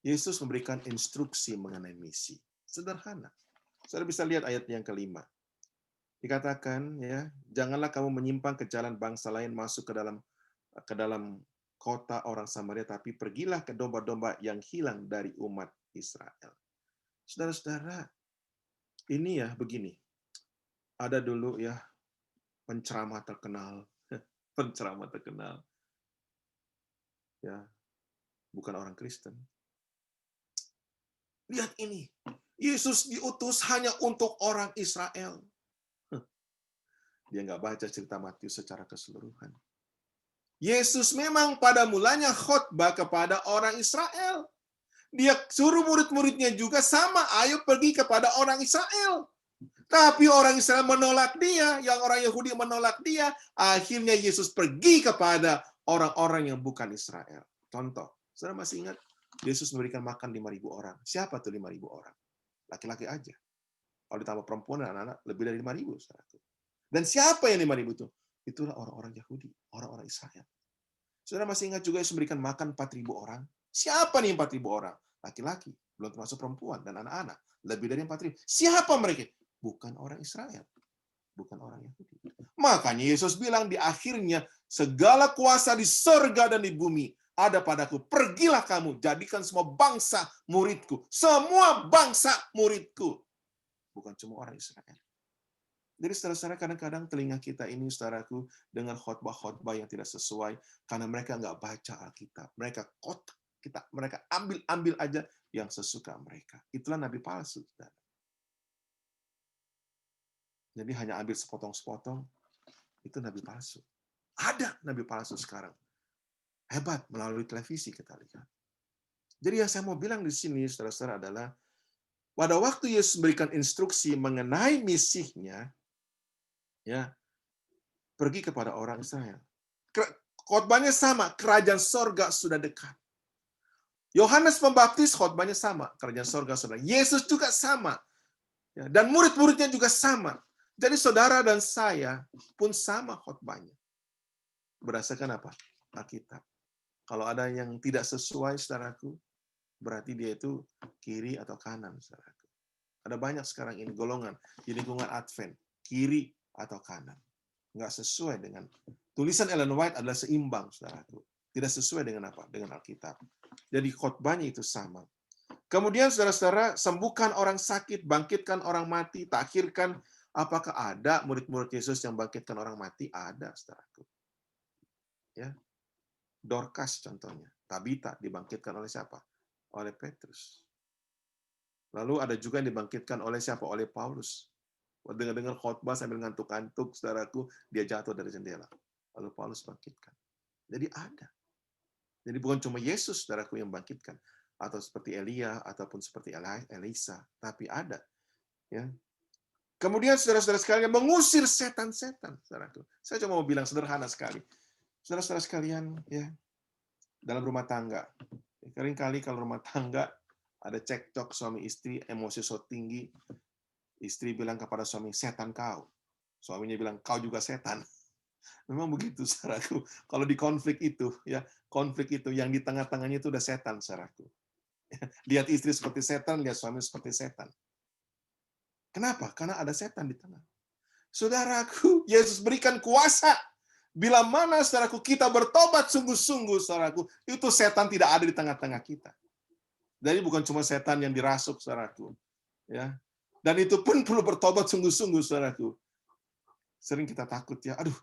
Yesus memberikan instruksi mengenai misi. Sederhana. Saudara bisa lihat ayat yang kelima. Dikatakan ya, janganlah kamu menyimpang ke jalan bangsa lain masuk ke dalam kota orang Samaria, tapi pergilah ke domba-domba yang hilang dari umat Israel. Saudara-saudara, ini ya begini. Ada dulu ya penceramah terkenal, ya, bukan orang Kristen. Lihat ini, Yesus diutus hanya untuk orang Israel. Dia nggak baca cerita Matius secara keseluruhan. Yesus memang pada mulanya khotbah kepada orang Israel. Dia suruh murid-muridnya juga sama, ayo pergi kepada orang Israel. Tapi orang Israel menolak dia, yang orang Yahudi menolak dia. Akhirnya Yesus pergi kepada orang-orang yang bukan Israel. Contoh, saudara masih ingat Yesus memberikan makan 5.000 orang. Siapa tuh 5.000 orang? Laki-laki aja. Kalau ditambah perempuan dan anak-anak, lebih dari 5.000. Saudara. Dan siapa yang 5.000 itu? Itulah orang-orang Yahudi, orang-orang Israel. Saudara masih ingat juga Yesus memberikan makan 4.000 orang? Siapa nih 4.000 orang? Laki-laki, belum termasuk perempuan dan anak-anak. Lebih dari 4.000. Siapa mereka? Bukan orang Israel. Bukan orang Yahudi. Makanya Yesus bilang di akhirnya, segala kuasa di surga dan di bumi ada padaku. Pergilah kamu, jadikan semua bangsa muridku. Semua bangsa muridku. Bukan cuma orang Israel. Jadi saudara-saudara, kadang-kadang telinga kita ini, saudaraku, dengan khotbah-khotbah yang tidak sesuai, karena mereka nggak baca Alkitab. Mereka kotak kita, mereka ambil aja yang sesuka mereka. Itulah nabi palsu, saudara. Jadi hanya ambil sepotong-sepotong, itu nabi palsu. Ada nabi palsu sekarang. Hebat, melalui televisi kita lihat. Jadi yang saya mau bilang di sini, saudara-saudara, adalah pada waktu Yesus memberikan instruksi mengenai misinya, ya, pergi kepada orang Israel. Khotbahnya sama, kerajaan sorga sudah dekat. Yohanes Pembaptis khotbahnya sama, kerajaan sorga sudah. Yesus juga sama. Ya, dan murid-muridnya juga sama. Jadi saudara dan saya pun sama khotbahnya. Berdasarkan apa? Alkitab. Kalau ada yang tidak sesuai, saudaraku, berarti dia itu kiri atau kanan, saudaraku. Ada banyak sekarang ini golongan di lingkungan Advent, kiri atau kanan. Nggak sesuai dengan tulisan Ellen White adalah seimbang, saudaraku. Tidak sesuai dengan apa? Dengan Alkitab. Jadi khotbahnya itu sama. Kemudian saudara-saudara, sembuhkan orang sakit, bangkitkan orang mati, takhirkan. Apakah ada murid-murid Yesus yang bangkitkan orang mati? Ada, saudaraku. Ya. Dorcas contohnya. Tabita dibangkitkan oleh siapa? Oleh Petrus. Lalu ada juga yang dibangkitkan oleh siapa? Oleh Paulus. Dengar-dengar khotbah sambil ngantuk-ngantuk, saudaraku, dia jatuh dari jendela. Lalu Paulus bangkitkan. Jadi ada. Jadi bukan cuma Yesus, saudaraku, yang bangkitkan. Atau seperti Elia, ataupun seperti Elisa. Tapi ada. Ya. Kemudian saudara-saudara sekalian mengusir setan-setan, saudaraku. Saya cuma mau bilang sederhana sekali. Saudara-saudara sekalian, ya, dalam rumah tangga. Seringkali kalau rumah tangga ada cekcok suami istri, emosi so tinggi, istri bilang kepada suami, setan kau. Suaminya bilang, kau juga setan. Memang begitu, saudaraku. Kalau di konflik itu, ya, konflik itu yang di tengah-tengahnya itu udah setan, saudaraku. Lihat istri seperti setan, lihat suami seperti setan. Kenapa? Karena ada setan di tengah. Saudaraku, Yesus berikan kuasa. Bila mana, saudaraku, kita bertobat sungguh-sungguh, saudaraku, itu setan tidak ada di tengah-tengah kita. Jadi bukan cuma setan yang dirasuk, saudaraku. Ya. Dan itu pun perlu bertobat sungguh-sungguh, saudaraku. Sering kita takut ya, aduh,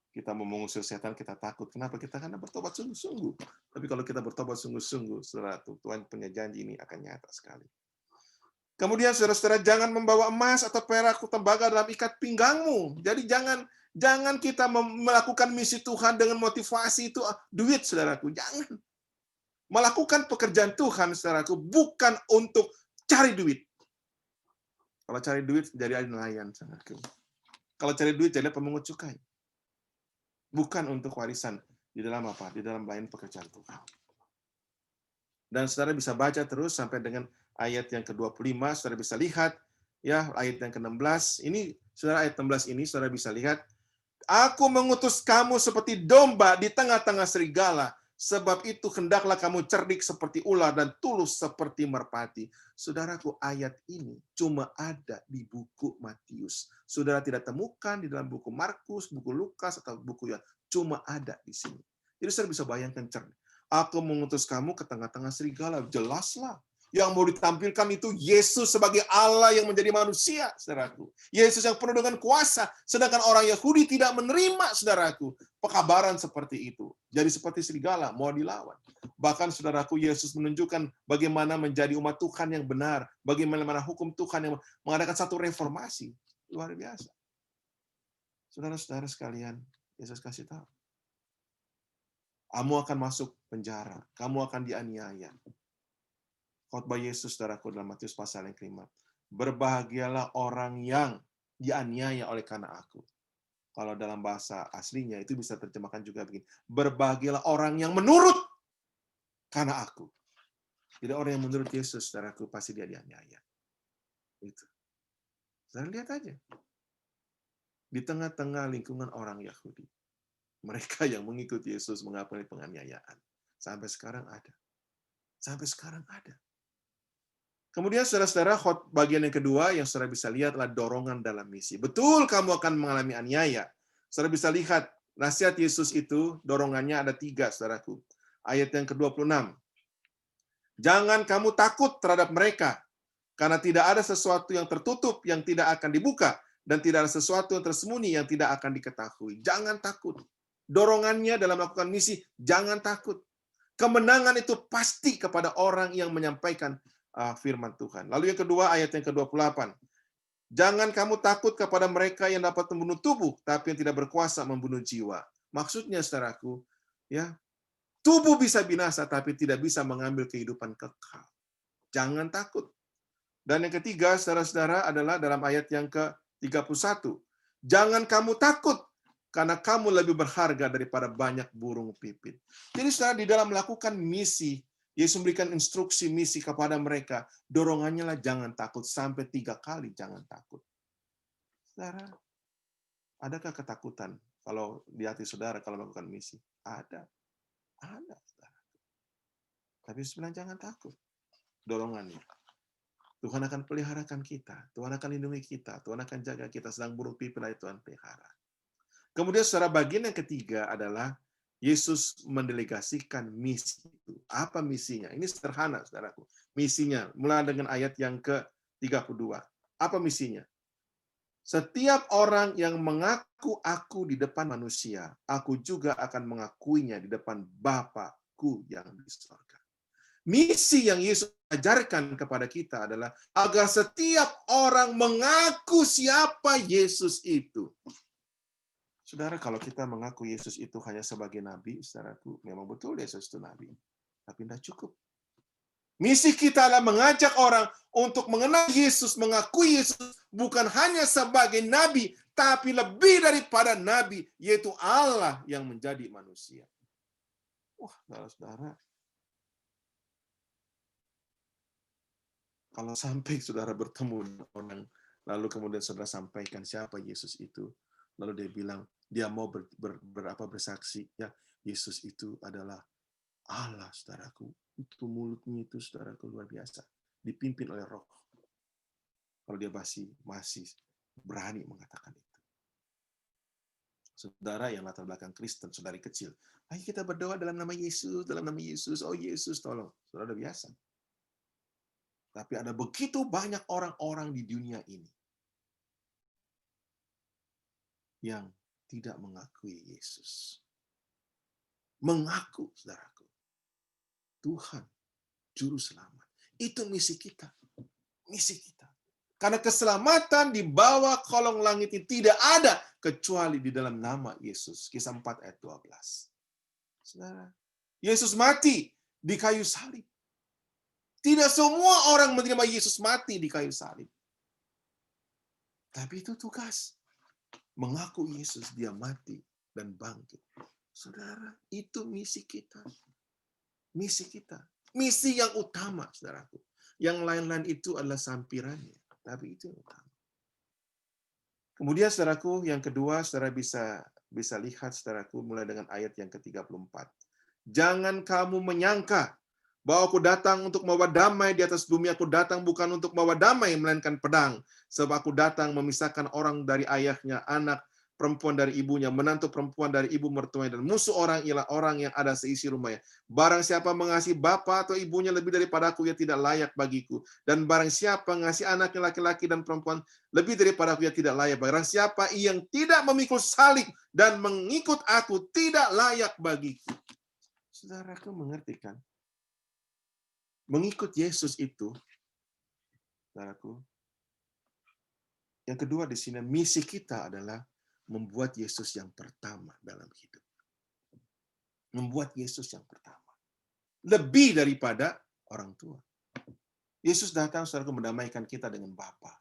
kita mau mengusir setan, kita takut. Kenapa? Kita karena bertobat sungguh-sungguh. Tapi kalau kita bertobat sungguh-sungguh, saudaraku, Tuhan punya janji ini akan nyata sekali. Kemudian saudara-saudara, jangan membawa emas atau perak atau tembaga dalam ikat pinggangmu. Jadi jangan kita melakukan misi Tuhan dengan motivasi itu duit, saudaraku. Jangan. Melakukan pekerjaan Tuhan, saudaraku, bukan untuk cari duit. Kalau cari duit, jadi nelayan, saudaraku. Kalau cari duit, jadi pemungut cukai. bukan untuk warisan di dalam apa? Di dalam lain pekerjaan Tuhan. Dan saudara bisa baca terus sampai dengan ayat yang ke-25, saudara bisa lihat ya ayat yang ke-16. Ini saudara ayat 16 ini saudara bisa lihat, aku mengutus kamu seperti domba di tengah-tengah serigala. Sebab itu hendaklah kamu cerdik seperti ular dan tulus seperti merpati. Saudaraku, ayat ini cuma ada di buku Matius. Saudara tidak temukan di dalam buku Markus, buku Lukas, atau buku yang cuma ada di sini. Jadi saudara bisa bayangkan cerdik. Aku mengutus kamu ke tengah-tengah serigala. Jelaslah. Yang mau ditampilkan itu Yesus sebagai Allah yang menjadi manusia, saudaraku. Yesus yang penuh dengan kuasa, sedangkan orang Yahudi tidak menerima, saudaraku, pekabaran seperti itu. Jadi seperti serigala, mau dilawan. Bahkan, saudaraku, Yesus menunjukkan bagaimana menjadi umat Tuhan yang benar, bagaimana hukum Tuhan yang mengadakan satu reformasi. Luar biasa. Saudara-saudara sekalian, Yesus kasih tahu. Kamu akan masuk penjara, kamu akan dianiaya. Khotbah Yesus, saudaraku, dalam Matius pasal yang kelima. Berbahagialah orang yang dianiaya oleh karena aku. Kalau dalam bahasa aslinya itu bisa terjemahkan juga begini. Berbahagialah orang yang menurut karena aku. Jadi orang yang menurut Yesus, saudaraku, pasti dia dianiaya. Itu. Saudara lihat aja. Di tengah-tengah lingkungan orang Yahudi. Mereka yang mengikuti Yesus mengakui penganiayaan. Sampai sekarang ada. Sampai sekarang ada. Kemudian saudara-saudara, bagian yang kedua yang saudara bisa lihat adalah dorongan dalam misi. Betul kamu akan mengalami aniaya. Saudara bisa lihat nasihat Yesus itu, dorongannya ada 3, saudaraku. Ayat yang ke-26. Jangan kamu takut terhadap mereka, karena tidak ada sesuatu yang tertutup yang tidak akan dibuka, dan tidak ada sesuatu yang tersembunyi yang tidak akan diketahui. Jangan takut. Dorongannya dalam melakukan misi, jangan takut. Kemenangan itu pasti kepada orang yang menyampaikan firman Tuhan. Lalu yang kedua, ayat yang ke-28. Jangan kamu takut kepada mereka yang dapat membunuh tubuh, tapi yang tidak berkuasa membunuh jiwa. Maksudnya, saudaraku, ya, tubuh bisa binasa, tapi tidak bisa mengambil kehidupan kekal. Jangan takut. Dan yang ketiga, saudara-saudara, adalah dalam ayat yang ke-31. Jangan kamu takut, karena kamu lebih berharga daripada banyak burung pipit. Jadi, saudara, di dalam melakukan misi, Yesus memberikan instruksi misi kepada mereka. Dorongannya lah jangan takut. Sampai 3 kali jangan takut. Saudara, adakah ketakutan kalau di hati saudara kalau melakukan misi? Ada. Ada, saudara. Tapi sebenarnya jangan takut. Dorongannya. Tuhan akan peliharakan kita. Tuhan akan lindungi kita. Tuhan akan jaga kita. Sedang burung pipit lah Tuhan pelihara. Kemudian saudara, bagian yang ketiga adalah Yesus mendelegasikan misi itu. Apa misinya? Ini sederhana, saudaraku. Misinya, mulai dengan ayat yang ke-32. Apa misinya? Setiap orang yang mengaku aku di depan manusia, aku juga akan mengakuinya di depan Bapa-Ku yang di surga. Misi yang Yesus ajarkan kepada kita adalah agar setiap orang mengaku siapa Yesus itu. Saudara, kalau kita mengaku Yesus itu hanya sebagai nabi, saudaraku, memang betul Yesus itu nabi. Tapi tidak cukup. Misi kita adalah mengajak orang untuk mengenal Yesus, mengakui Yesus bukan hanya sebagai nabi, tapi lebih daripada nabi, yaitu Allah yang menjadi manusia. Wah, saudara-saudara. Kalau sampai saudara bertemu dengan orang, lalu kemudian saudara sampaikan siapa Yesus itu, lalu dia bilang, dia mau bersaksi, ya Yesus itu adalah Allah, saudaraku. Itu mulutnya itu, saudaraku, luar biasa. Dipimpin oleh Roh. Kalau dia masih berani mengatakan itu. Saudara yang latar belakang Kristen, saudari kecil, ayo kita berdoa dalam nama Yesus, dalam nama Yesus. Oh Yesus, tolong. Saudara udah biasa. Tapi ada begitu banyak orang-orang di dunia ini yang tidak mengakui Yesus. Mengaku, saudaraku, Tuhan, Juru Selamat. Itu misi kita. Misi kita. Karena keselamatan di bawah kolong langit ini tidak ada kecuali di dalam nama Yesus. Kisah 4 ayat 12. Saudara, Yesus mati di kayu salib. Tidak semua orang menerima Yesus mati di kayu salib. Tapi itu tugas. Mengaku Yesus, dia mati dan bangkit. Saudara, itu misi kita. Misi kita. Misi yang utama, saudaraku. Yang lain-lain itu adalah sampirannya. Tapi itu yang utama. Kemudian, saudaraku, yang kedua, saudara bisa lihat, saudaraku, mulai dengan ayat yang ke-34. Jangan kamu menyangka bahwa aku datang untuk membawa damai di atas bumi. Aku datang bukan untuk membawa damai, melainkan pedang. Sebab aku datang memisahkan orang dari ayahnya, anak perempuan dari ibunya, menantu perempuan dari ibu mertuanya, dan musuh orang ialah orang yang ada seisi rumahnya. Barang siapa mengasihi bapa atau ibunya lebih daripada aku, ia tidak layak bagiku. Dan barang siapa mengasihi anaknya laki-laki dan perempuan lebih daripada aku, ia tidak layak. Barang siapa yang tidak memikul salib dan mengikut aku, tidak layak bagiku. Saudaraku mengerti kan? Mengikut Yesus itu, saudaraku, yang kedua di sini, misi kita adalah membuat Yesus yang pertama dalam hidup. Membuat Yesus yang pertama. Lebih daripada orang tua. Yesus datang, saudaraku, mendamaikan kita dengan Bapa.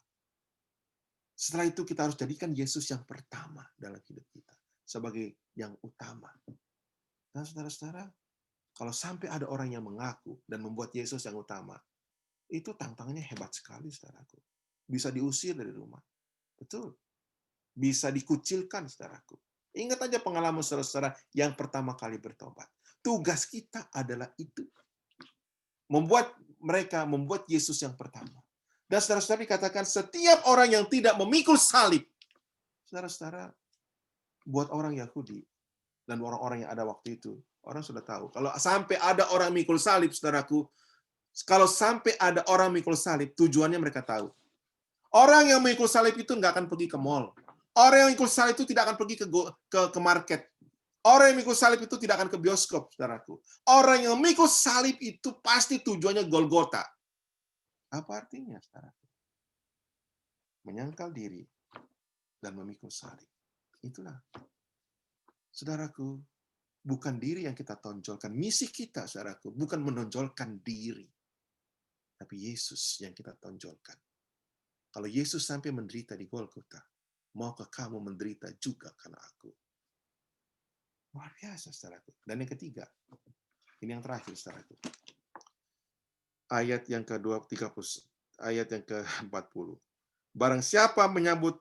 Setelah itu kita harus jadikan Yesus yang pertama dalam hidup kita. Sebagai yang utama. Nah, saudara-saudara, kalau sampai ada orang yang mengaku dan membuat Yesus yang utama, itu tantangannya hebat sekali, saudaraku. Bisa diusir dari rumah. Betul. Bisa dikucilkan, saudaraku. Ingat aja pengalaman saudara-saudara yang pertama kali bertobat. Tugas kita adalah itu. Membuat Yesus yang pertama. Dan saudara-saudara dikatakan setiap orang yang tidak memikul salib. Saudara-saudara, buat orang Yahudi dan orang-orang yang ada waktu itu, orang sudah tahu. Kalau sampai ada orang mikul salib, saudaraku, kalau sampai ada orang mikul salib, tujuannya mereka tahu. Orang yang mikul salib itu nggak akan pergi ke mall. Orang yang mikul salib itu tidak akan pergi ke market. Orang yang mikul salib itu tidak akan ke bioskop, saudaraku. Orang yang mikul salib itu pasti tujuannya Golgota. Apa artinya, saudaraku? Menyangkal diri dan memikul salib. Itulah. Saudaraku, bukan diri yang kita tonjolkan. Misi kita, saudaraku, bukan menonjolkan diri. Tapi Yesus yang kita tonjolkan. Kalau Yesus sampai menderita di Golgota, maukah kamu menderita juga karena aku? Luar biasa, saudaraku. Dan yang ketiga, ini yang terakhir, saudaraku. Ayat yang ke-30, ayat yang ke-40. Barang siapa menyambut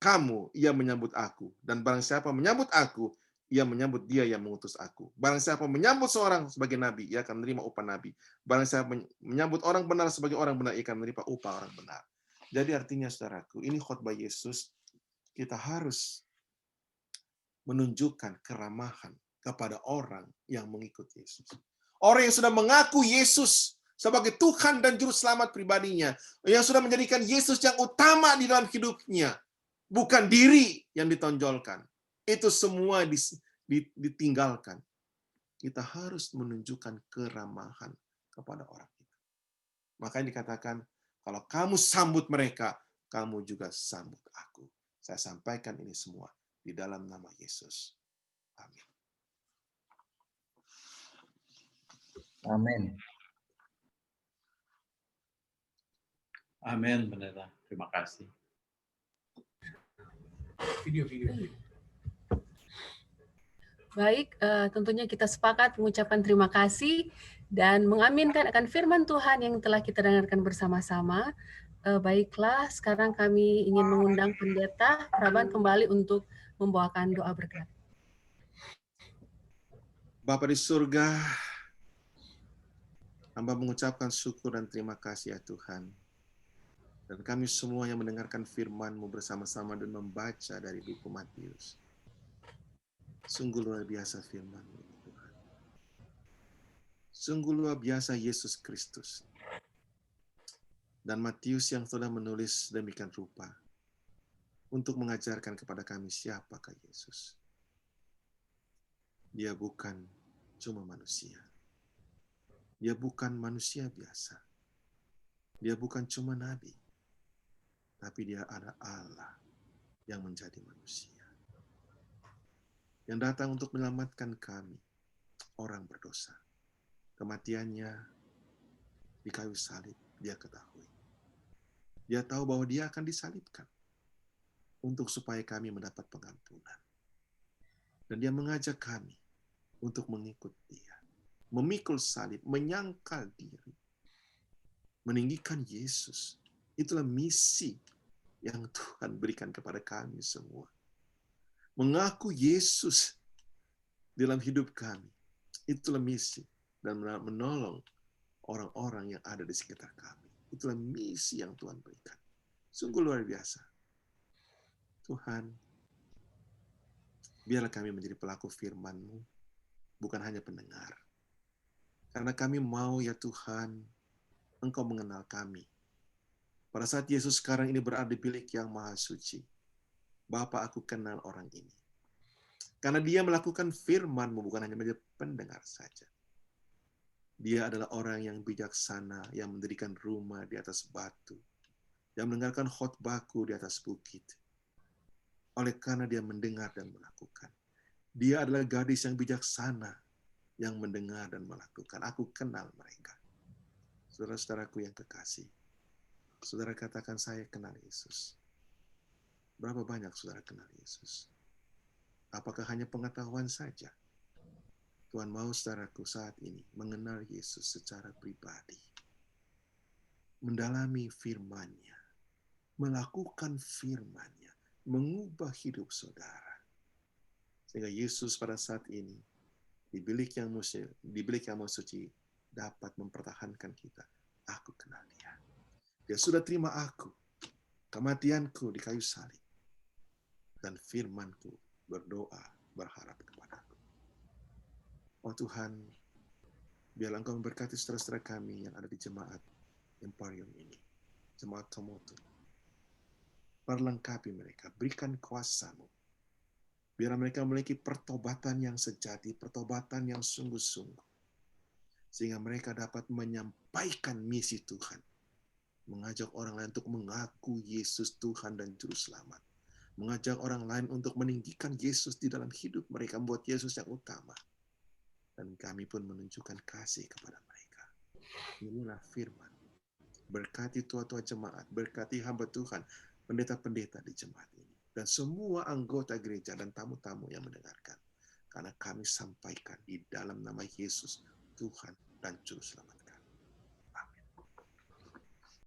kamu, ia menyambut aku. Dan barang siapa menyambut aku, ia menyambut dia yang mengutus aku. Barang siapa menyambut seorang sebagai nabi, ia akan menerima upah nabi. Barang siapa menyambut orang benar sebagai orang benar, ia akan menerima upah orang benar. Jadi artinya, saudaraku, ini khotbah Yesus, kita harus menunjukkan keramahan kepada orang yang mengikut Yesus. Orang yang sudah mengaku Yesus sebagai Tuhan dan Juru Selamat pribadinya, yang sudah menjadikan Yesus yang utama di dalam hidupnya, bukan diri yang ditonjolkan. Itu semua ditinggalkan. Kita harus menunjukkan keramahan kepada orang itu. Makanya dikatakan, kalau kamu sambut mereka, kamu juga sambut aku. Saya sampaikan ini semua di dalam nama Yesus. Amin. Amin. Amin, Pendeta. Terima kasih. Baik, tentunya kita sepakat mengucapkan terima kasih dan mengaminkan akan firman Tuhan yang telah kita dengarkan bersama-sama. Baiklah, sekarang kami ingin mengundang Pendeta Praban kembali untuk membawakan doa berkat. Bapa di surga, hamba mengucapkan syukur dan terima kasih ya Tuhan. Dan kami semua yang mendengarkan firman-Mu bersama-sama dan membaca dari buku Matius. Sungguh luar biasa firman-Mu, Tuhan. Sungguh luar biasa Yesus Kristus. Dan Matius yang telah menulis demikian rupa untuk mengajarkan kepada kami siapakah Yesus. Dia bukan cuma manusia. Dia bukan manusia biasa. Dia bukan cuma nabi. Tapi dia ada Allah yang menjadi manusia. Yang datang untuk menyelamatkan kami, orang berdosa. Kematiannya di kayu salib, dia ketahui. Dia tahu bahwa dia akan disalibkan untuk supaya kami mendapat pengampunan. Dan dia mengajak kami untuk mengikut dia. Memikul salib, menyangkal diri. Meninggikan Yesus. Itulah misi yang Tuhan berikan kepada kami semua. Mengaku Yesus dalam hidup kami. Itulah misi. Dan menolong orang-orang yang ada di sekitar kami. Itulah misi yang Tuhan berikan. Sungguh luar biasa. Tuhan, biarlah kami menjadi pelaku firman-Mu, bukan hanya pendengar. Karena kami mau ya Tuhan, Engkau mengenal kami. Pada saat Yesus sekarang ini berada di bilik yang maha suci, Bapa, aku kenal orang ini. Karena dia melakukan firman-Mu, bukan hanya menjadi pendengar saja. Dia adalah orang yang bijaksana, yang mendirikan rumah di atas batu, yang mendengarkan khotbahku di atas bukit. Oleh karena dia mendengar dan melakukan. Dia adalah gadis yang bijaksana, yang mendengar dan melakukan. Aku kenal mereka. Saudara-saudaraku yang kekasih, saudara katakan, saya kenal Yesus. Berapa banyak saudara kenal Yesus? Apakah hanya pengetahuan saja? Tuhan mau saudaraku saat ini mengenal Yesus secara pribadi. Mendalami firman-Nya. Melakukan firman-Nya. Mengubah hidup saudara. Sehingga Yesus pada saat ini di bilik yang maha suci dapat mempertahankan kita. Aku kenal dia. Dia sudah terima aku. Kematianku di kayu salib. Dan firman-Ku berdoa, berharap kepadaku. Oh Tuhan, biarlah Engkau memberkati saudara-saudara kami yang ada di jemaat Emporium ini. Jemaat Tomoto. Perlengkapi mereka, berikan kuasa-Mu. Biar mereka memiliki pertobatan yang sejati, pertobatan yang sungguh-sungguh. Sehingga mereka dapat menyampaikan misi Tuhan. Mengajak orang lain untuk mengaku Yesus Tuhan dan Juru Selamat. Mengajak orang lain untuk meninggikan Yesus di dalam hidup mereka, membuat Yesus yang utama. Dan kami pun menunjukkan kasih kepada mereka. Inilah firman. Berkati tua-tua jemaat, berkati hamba Tuhan, pendeta-pendeta di jemaat ini. Dan semua anggota gereja dan tamu-tamu yang mendengarkan. Karena kami sampaikan di dalam nama Yesus, Tuhan dan Juru Selamat